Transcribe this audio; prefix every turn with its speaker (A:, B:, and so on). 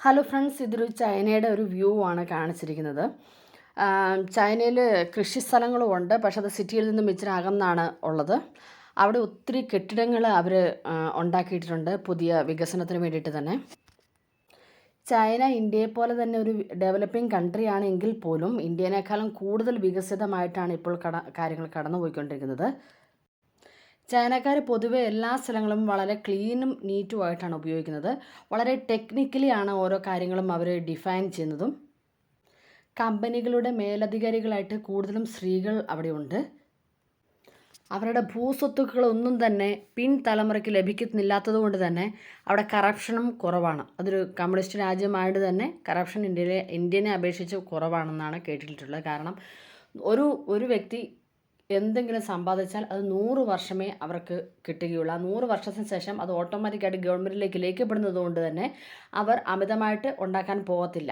A: Hello friends, ഇതൊരു ചൈനയുടെ ഒരു വ്യൂ ആണ് കാണിച്ചിരിക്കുന്നത്. ചൈനയിൽ കൃഷി സ്ഥലങ്ങളും ഉണ്ട്, പക്ഷെ അത് സിറ്റിയിൽ നിന്നും ഇച്ചിരി അകന്നാണ് ഉള്ളത്. അവിടെ ഒത്തിരി കെട്ടിടങ്ങൾ അവർ ഉണ്ടാക്കിയിട്ടുണ്ട് പുതിയ വികസനത്തിന് വേണ്ടിയിട്ട് തന്നെ. ചൈന ഇന്ത്യയെ പോലെ തന്നെ ഒരു ഡെവലപ്പിംഗ് കൺട്രിയാണ് എങ്കിൽ പോലും ഇന്ത്യനേക്കാളും കൂടുതൽ വികസിതമായിട്ടാണ് ഇപ്പോൾ കാര്യങ്ങൾ കടന്നുപോയിക്കൊണ്ടിരിക്കുന്നത്. ചൈനക്കാർ പൊതുവെ എല്ലാ സ്ഥലങ്ങളും വളരെ ക്ലീനും നീറ്റുമായിട്ടാണ് ഉപയോഗിക്കുന്നത്. വളരെ ടെക്നിക്കലി ആണ് ഓരോ കാര്യങ്ങളും അവർ ഡിഫൈൻ ചെയ്യുന്നതും. കമ്പനികളുടെ മേലധികാരികളായിട്ട് കൂടുതലും സ്ത്രീകൾ അവിടെയുണ്ട്. അവരുടെ ഭൂസ്വത്തുക്കളൊന്നും തന്നെ പിൻതലമുറയ്ക്ക് ലഭിക്കുന്നില്ലാത്തത് കൊണ്ട് തന്നെ അവിടെ കറപ്ഷനും കുറവാണ്. അതൊരു കമ്മ്യൂണിസ്റ്റ് രാജ്യമായിട്ട് തന്നെ കറപ്ഷൻ ഇന്ത്യനെ അപേക്ഷിച്ച് കുറവാണെന്നാണ് കേട്ടിട്ടുള്ളത്. കാരണം ഒരു വ്യക്തി എന്തെങ്കിലും സമ്പാദിച്ചാൽ അത് 100 വർഷമേ അവർക്ക് കിട്ടുകയുള്ളൂ. ആ 100 വർഷത്തിന് ശേഷം അത് ഓട്ടോമാറ്റിക്കായിട്ട് ഗവൺമെൻറ്റിലേക്ക് ലയിക്കപ്പെടുന്നത് കൊണ്ട് തന്നെ അവർ അമിതമായിട്ട് ഉണ്ടാക്കാൻ പോകത്തില്ല.